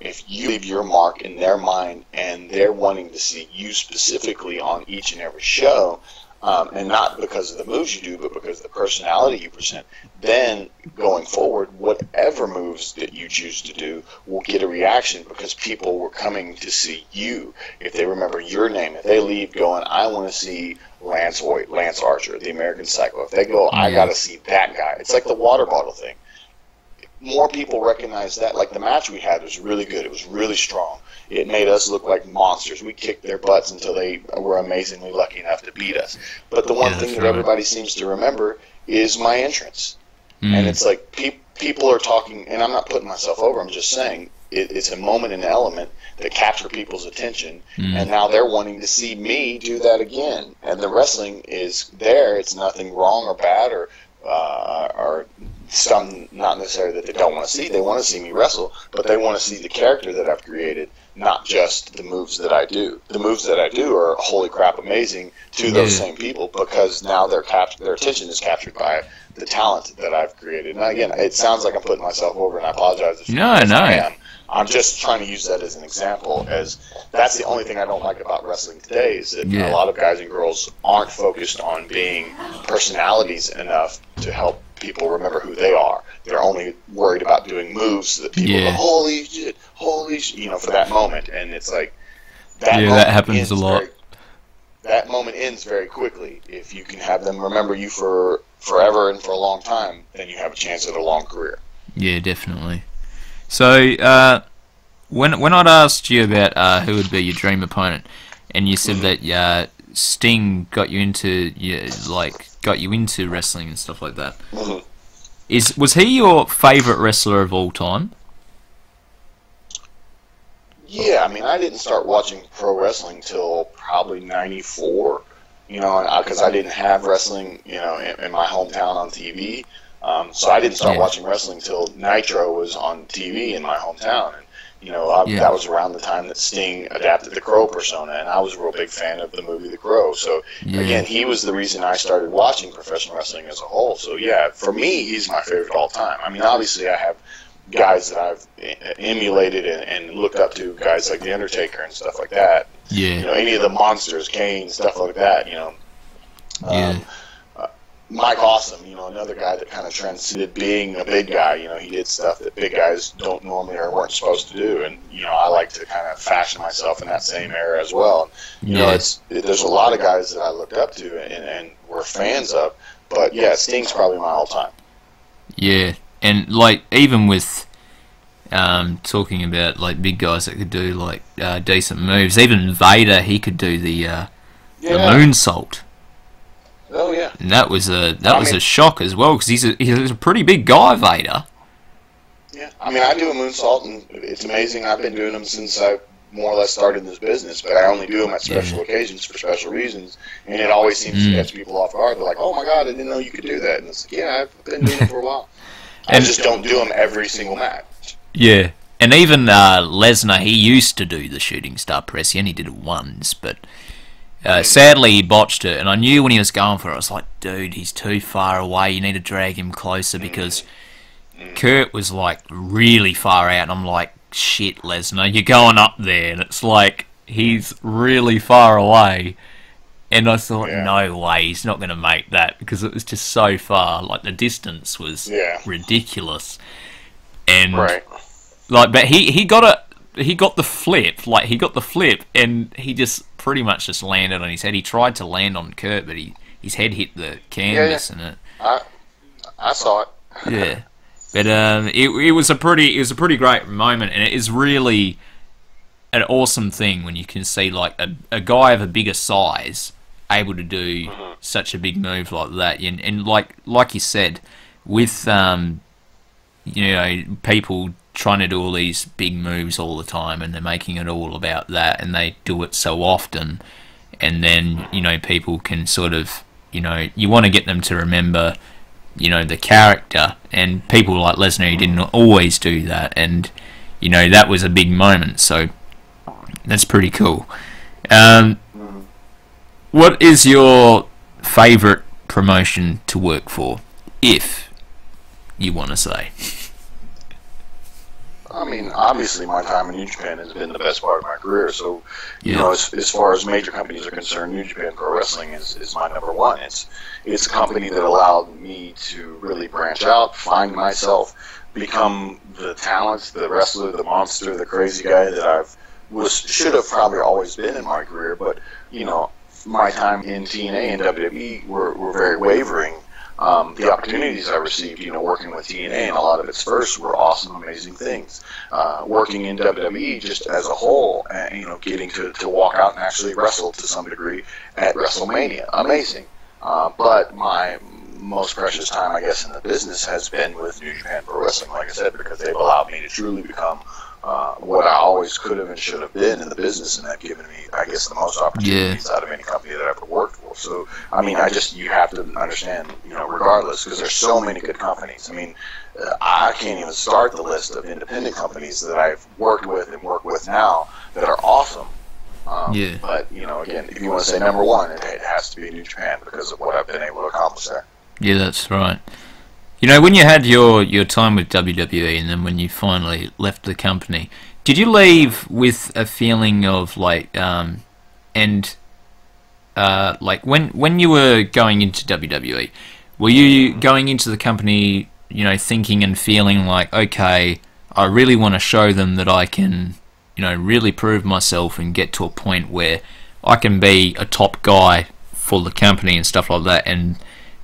if you leave your mark in their mind and they're wanting to see you specifically on each and every show, and not because of the moves you do, but because of the personality you present, then going forward, whatever moves that you choose to do will get a reaction because people were coming to see you. If they remember your name, if they leave going, I want to see Lance Hoyt, Lance Archer, the American Psycho, if they go, I got to see that guy. It's like the water bottle thing. More people recognize that. Like the match we had was really good. It was really strong. It made us look like monsters. We kicked their butts until they were amazingly lucky enough to beat us. But the one thing that everybody seems to remember is my entrance. And it's like people are talking, and I'm not putting myself over, I'm just saying it's a moment and element that capture people's attention, and now they're wanting to see me do that again. And the wrestling is there. It's nothing wrong or bad or some, not necessarily that they don't want to see. They want to see me wrestle, but they want to see the character that I've created, not just the moves that I do. The moves that I do are holy crap amazing to those same people, because now their attention is captured by the talent that I've created. And again, it sounds like I'm putting myself over, and I apologize if I am. I'm just trying to use that as an example, as that's the only thing I don't like about wrestling today, is that a lot of guys and girls aren't focused on being personalities enough to help people remember who they are. They're only worried about doing moves that people go, holy shit, for that moment. And it's like, that happens a lot. That moment ends very quickly. If you can have them remember you for forever and for a long time, then you have a chance at a long career. Yeah, definitely. So, when I'd asked you about who would be your dream opponent, and you said that Sting got you into wrestling and stuff like that, was he your favourite wrestler of all time? Yeah, I mean, I didn't start watching pro wrestling till probably '94. You know, because I didn't have wrestling, you know, in my hometown on TV. So I didn't start watching wrestling till Nitro was on TV in my hometown. And, you know, that was around the time that Sting adapted the Crow persona, and I was a real big fan of the movie The Crow. So, again, he was the reason I started watching professional wrestling as a whole. So, yeah, for me, he's my favorite of all time. I mean, obviously I have guys that I've emulated and looked up to, guys like The Undertaker and stuff like that. Yeah. You know, any of the monsters, Kane, stuff like that, you know. Mike Awesome, you know, another guy that kind of transcended being a big guy. You know, he did stuff that big guys don't normally or weren't supposed to do. And, you know, I like to kind of fashion myself in that same era as well. You know, there's a lot of guys that I looked up to and were fans of. But, yeah, Sting's probably my all-time. Yeah, and, like, even with talking about, like, big guys that could do, like, decent moves, even Vader, he could do the moonsault. Oh yeah, and that was a shock as well, because he's a pretty big guy, Vader. Yeah, I mean, I do a moonsault, and it's amazing. I've been doing them since I more or less started in this business, but I only do them at special occasions for special reasons, and it always seems to catch people off guard. They're like, "Oh my God, I didn't know you could do that!" And it's like, "Yeah, I've been doing it for a while. I just don't do them every single match." Yeah, and even Lesnar, he used to do the shooting star press. He only did it once, but. Sadly, he botched it, and I knew when he was going for it, I was like, dude, he's too far away, you need to drag him closer, because Kurt was, like, really far out, and I'm like, shit, Lesnar, you're going up there, and it's like, he's really far away, and I thought, no way, he's not going to make that, because it was just so far, like, the distance was ridiculous, and, like, but he got it. He got the flip, and he just pretty much just landed on his head. He tried to land on Kurt, but his head hit the canvas, and I saw it. Yeah, but it was a pretty great moment, and it is really an awesome thing when you can see like a guy of a bigger size able to do such a big move like that, and like you said, with you know, people trying to do all these big moves all the time, and they're making it all about that, and they do it so often, and then, you know, people can sort of, you know, you want to get them to remember, you know, the character, and people like Lesnar didn't always do that, and, you know, that was a big moment, so that's pretty cool. What is your favourite promotion to work for, if you want to say? I mean, obviously, my time in New Japan has been the best part of my career. So, you know, as far as major companies are concerned, New Japan Pro Wrestling is my number one. It's a company that allowed me to really branch out, find myself, become the talent, the wrestler, the monster, the crazy guy that should have probably always been in my career. But, you know, my time in TNA and WWE were very wavering. The opportunities I received, you know, working with TNA and a lot of its first were awesome, amazing things. Working in WWE just as a whole, and, you know, getting to walk out and actually wrestle to some degree at WrestleMania, amazing. But my most precious time, I guess, in the business has been with New Japan Pro Wrestling, like I said, because they've allowed me to truly become what I always could have and should have been in the business, and they've given me, I guess, the most opportunities out of any company that I've ever worked for. So, I mean, you have to understand, you know, regardless, because there's so many good companies. I mean, I can't even start the list of independent companies that I've worked with and work with now that are awesome. But, you know, again, if you want to say number one, it has to be New Japan because of what I've been able to accomplish there. Yeah, that's right. You know, when you had your time with WWE, and then when you finally left the company, did you leave with a feeling of like, like when you were going into WWE, were you going into the company, you know, thinking and feeling like, okay, I really want to show them that I can, you know, really prove myself and get to a point where I can be a top guy for the company and stuff like that, and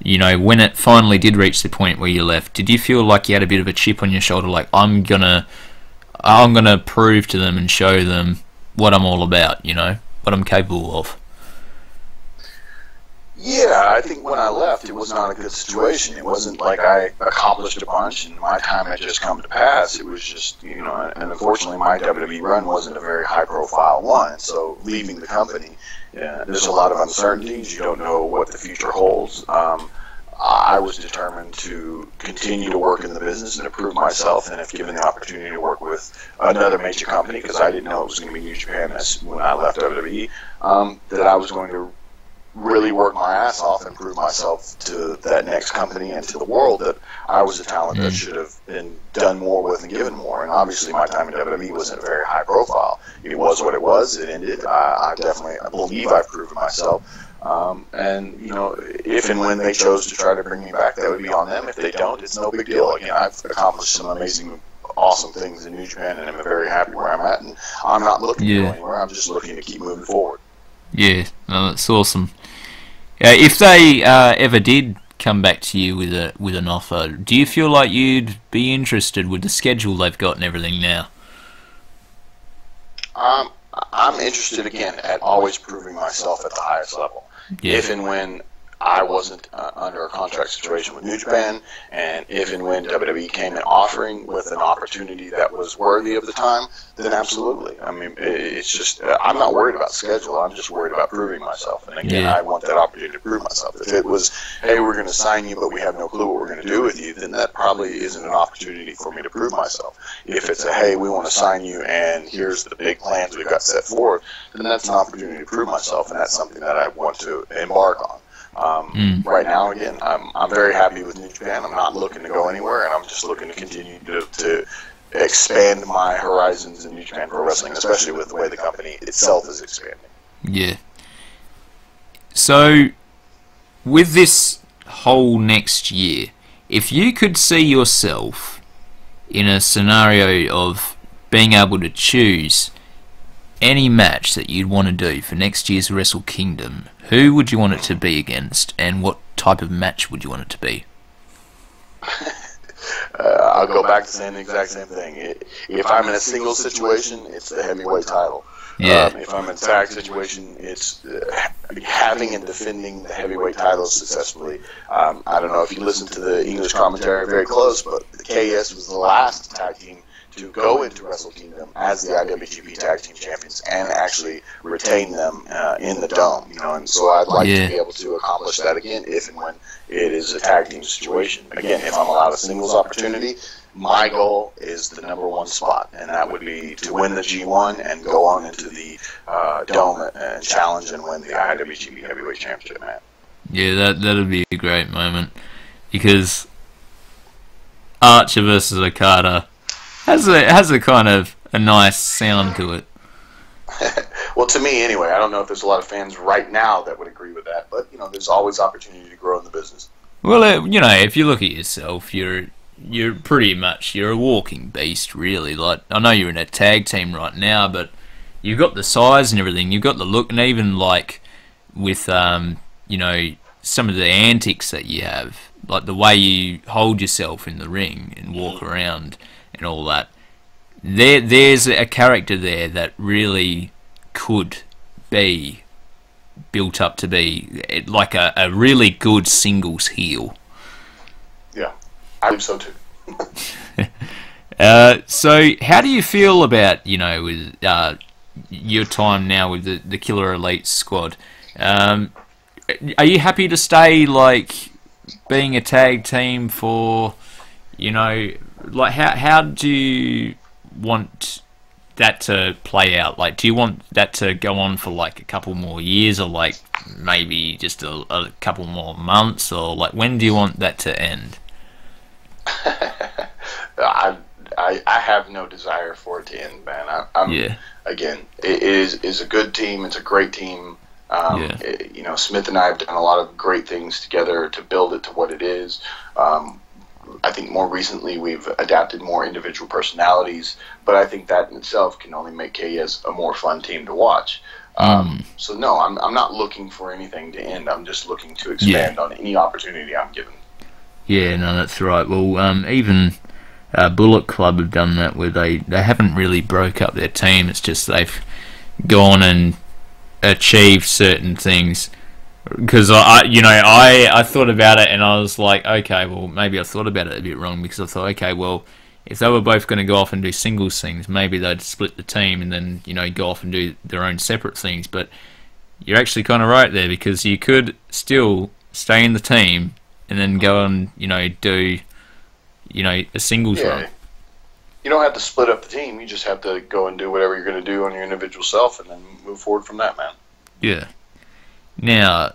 you know, when it finally did reach the point where you left, did you feel like you had a bit of a chip on your shoulder, like I'm gonna prove to them and show them what I'm all about, you know, what I'm capable of? Yeah, I think when I left, it was not a good situation. It wasn't like I accomplished a bunch and my time had just come to pass. It was just, and unfortunately my WWE run wasn't a very high-profile one. So leaving the company, there's a lot of uncertainties. You don't know what the future holds. I was determined to continue to work in the business and improve myself, and if given the opportunity to work with another major company, because I didn't know it was going to be New Japan when I left WWE, that I was going to really work my ass off and prove myself to that next company and to the world that I was a talent that should have been done more with and given more. And obviously my time in WWE wasn't very high profile. It was what it was. It ended. I believe I've proven myself. And, if and when they chose to try to bring me back, that would be on them. If they don't, it's no big deal. Again, I've accomplished some amazing, awesome things in New Japan, and I'm very happy where I'm at. And I'm not looking to go anywhere. I'm just looking to keep moving forward. Yeah, no, that's awesome. If they ever did come back to you with an offer, do you feel like you'd be interested with the schedule they've got and everything now? I'm interested, again, at always proving myself at the highest level. Yeah. If and when I wasn't under a contract situation with New Japan, and if and when WWE came in offering with an opportunity that was worthy of the time, then absolutely. I mean, it's just, I'm not worried about schedule, I'm just worried about proving myself. And again, I want that opportunity to prove myself. If it was, hey, we're going to sign you, but we have no clue what we're going to do with you, then that probably isn't an opportunity for me to prove myself. If it's a, hey, we want to sign you, and here's the big plans we've got set forward, then that's an opportunity to prove myself, and that's something that I want to embark on. Right now, again, I'm very happy with New Japan. I'm not looking to go anywhere, and I'm just looking to continue to expand my horizons in New Japan Pro Wrestling, especially with the way the company itself is expanding. Yeah. So, with this whole next year, if you could see yourself in a scenario of being able to choose any match that you'd want to do for next year's Wrestle Kingdom, who would you want it to be against, and what type of match would you want it to be? I'll go back to saying the exact same thing. If I'm in a single situation, it's the heavyweight title. Yeah. If I'm in a tag situation, it's having and defending the heavyweight title successfully. I don't know if you listen to the English commentary very close, but the KS was the last tag team to go into Wrestle Kingdom as the IWGP Tag Team Champions and actually retain them in the Dome, and so I'd like to be able to accomplish that again if and when it is a tag team situation. Again, if I'm allowed a singles opportunity, my goal is the #1 spot, and that would be to win the G1 and go on into the Dome and challenge and win the IWGP Heavyweight Championship match. Yeah, that'd be a great moment, because Archer versus Okada has a kind of a nice sound to it. Well, to me anyway. I don't know if there's a lot of fans right now that would agree with that, but there's always opportunity to grow in the business. Well, if you look at yourself, you're pretty much a walking beast, really. Like, I know you're in a tag team right now, but you've got the size and everything. You've got the look, and even like with some of the antics that you have, like the way you hold yourself in the ring and walk around and all that. There's a character there that really could be built up to be like a really good singles heel. Yeah, I think so too. So how do you feel about with your time now with the Killer Elite squad? Are you happy to stay like being a tag team for like how do you want that to play out? Like, do you want that to go on for like a couple more years, or like maybe just a couple more months, or like when do you want that to end? I have no desire for it to end, man. Again, it is a good team. It's a great team. Smith and I have done a lot of great things together to build it to what it is. I think more recently we've adapted more individual personalities, but I think that in itself can only make KS a more fun team to watch. So no, I'm not looking for anything to end. I'm just looking to expand on any opportunity I'm given. Yeah, no, that's right. Well, even Bullet Club have done that, where they haven't really broke up their team. It's just they've gone and achieved certain things because I thought about it and I was like, okay, well, maybe I thought about it a bit wrong, because I thought, okay, well, if they were both going to go off and do singles things, maybe they'd split the team and then, go off and do their own separate things. But you're actually kind of right there, because you could still stay in the team and then go and, do, a singles run. You don't have to split up the team. You just have to go and do whatever you're going to do on your individual self and then move forward from that, man. Yeah. Now,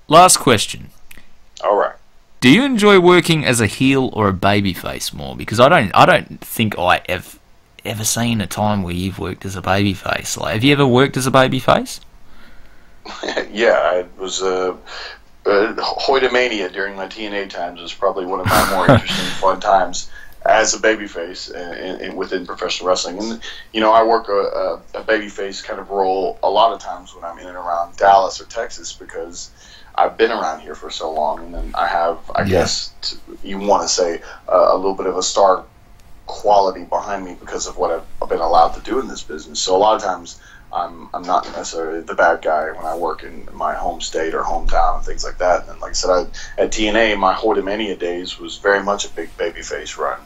last question. All right. Do you enjoy working as a heel or a babyface more? Because I don't think I have ever seen a time where you've worked as a babyface. Like, have you ever worked as a babyface? Yeah, I was Hoytomania during my TNA times was probably one of my more interesting, fun times as a babyface within professional wrestling. And, I work a babyface kind of role a lot of times when I'm in and around Dallas or Texas, because I've been around here for so long, and then I have, I guess, you want to say, a little bit of a star quality behind me because of what I've been allowed to do in this business. So a lot of times I'm not necessarily the bad guy when I work in my home state or hometown and things like that. And like I said, at TNA, my Hoytomania days was very much a big babyface run.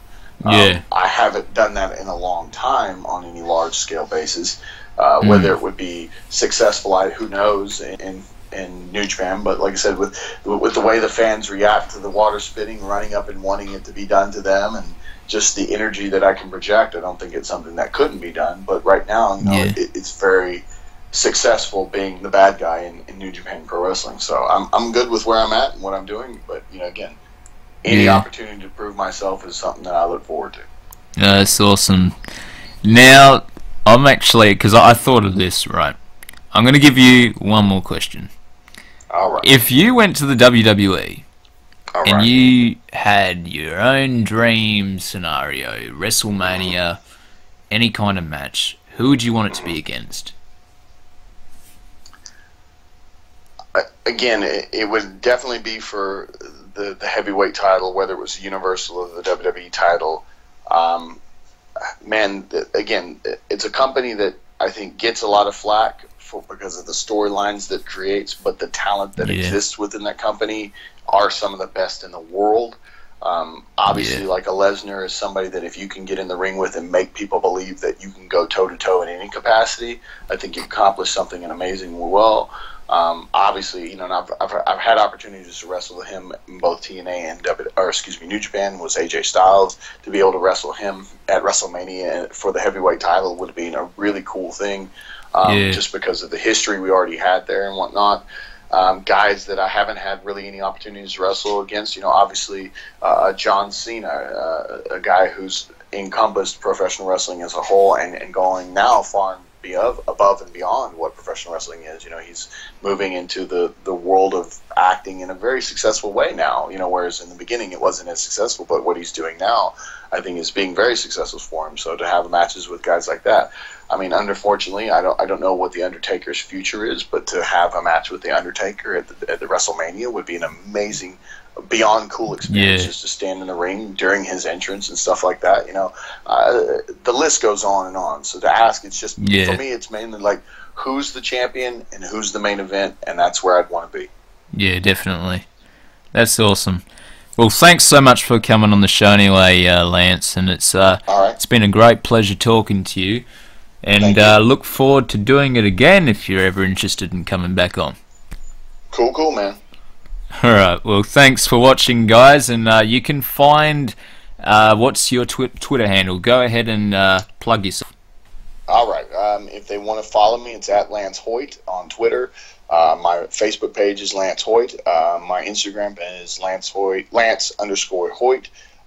Yeah. I haven't done that in a long time on any large-scale basis. Whether it would be successful, who knows, in Njpw, but like I said, with the way the fans react to the water spitting, running up and wanting it to be done to them, and just the energy that I can project, I don't think it's something that couldn't be done. But right now, it's very successful being the bad guy in New Japan Pro Wrestling. So I'm good with where I'm at and what I'm doing. But again, any opportunity to prove myself is something that I look forward to. That's awesome. Now, I'm actually, because I thought of this, right? I'm going to give you one more question. All right. If you went to the WWE All and right. you had your own dream scenario, WrestleMania, any kind of match, who would you want it to be against? Again, it would definitely be for the heavyweight title, whether it was the Universal or the WWE title. Man, again, it's a company that I think gets a lot of flack because of the storylines that it creates, but the talent that exists within that company are some of the best in the world. Obviously, like a Lesnar is somebody that if you can get in the ring with and make people believe that you can go toe-to-toe in any capacity, I think you accomplish something amazing well. Obviously, and I've had opportunities to wrestle him in both TNA and New Japan was AJ Styles. To be able to wrestle him at WrestleMania for the heavyweight title would have been a really cool thing, just because of the history we already had there and whatnot. Guys that I haven't had really any opportunities to wrestle against, obviously John Cena, a guy who's encompassed professional wrestling as a whole and going now far above and beyond what professional wrestling is. He's moving into the world of acting in a very successful way now, whereas in the beginning it wasn't as successful, but what he's doing now I think is being very successful for him. So to have matches with guys like that, I mean, unfortunately, I don't know what the Undertaker's future is, but to have a match with the Undertaker at the WrestleMania would be an amazing, beyond cool experience, just to stand in the ring during his entrance and stuff like that. The list goes on and on. So to ask, it's just for me, it's mainly like who's the champion and who's the main event, and that's where I'd want to be. Yeah, definitely. That's awesome. Well, thanks so much for coming on the show anyway, Lance, and it's been a great pleasure talking to you. And look forward to doing it again if you're ever interested in coming back on. Cool, man. Alright, well, thanks for watching, guys. And you can find, what's your Twitter handle? Go ahead and plug yourself. Alright, if they want to follow me, it's at Lance Hoyt on Twitter. My Facebook page is Lance Hoyt. My Instagram is Lance_Hoyt.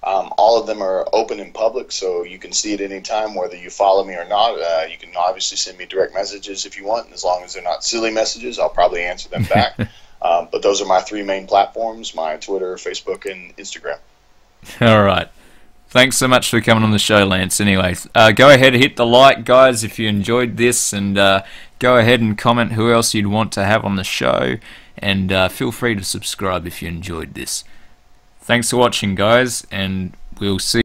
All of them are open and public, so you can see it any time, whether you follow me or not. You can obviously send me direct messages if you want, and as long as they're not silly messages, I'll probably answer them back. But those are my three main platforms, my Twitter, Facebook, and Instagram. All right. Thanks so much for coming on the show, Lance. Anyway, go ahead and hit the like, guys, if you enjoyed this, and go ahead and comment who else you'd want to have on the show, and feel free to subscribe if you enjoyed this. Thanks for watching, guys, and we'll see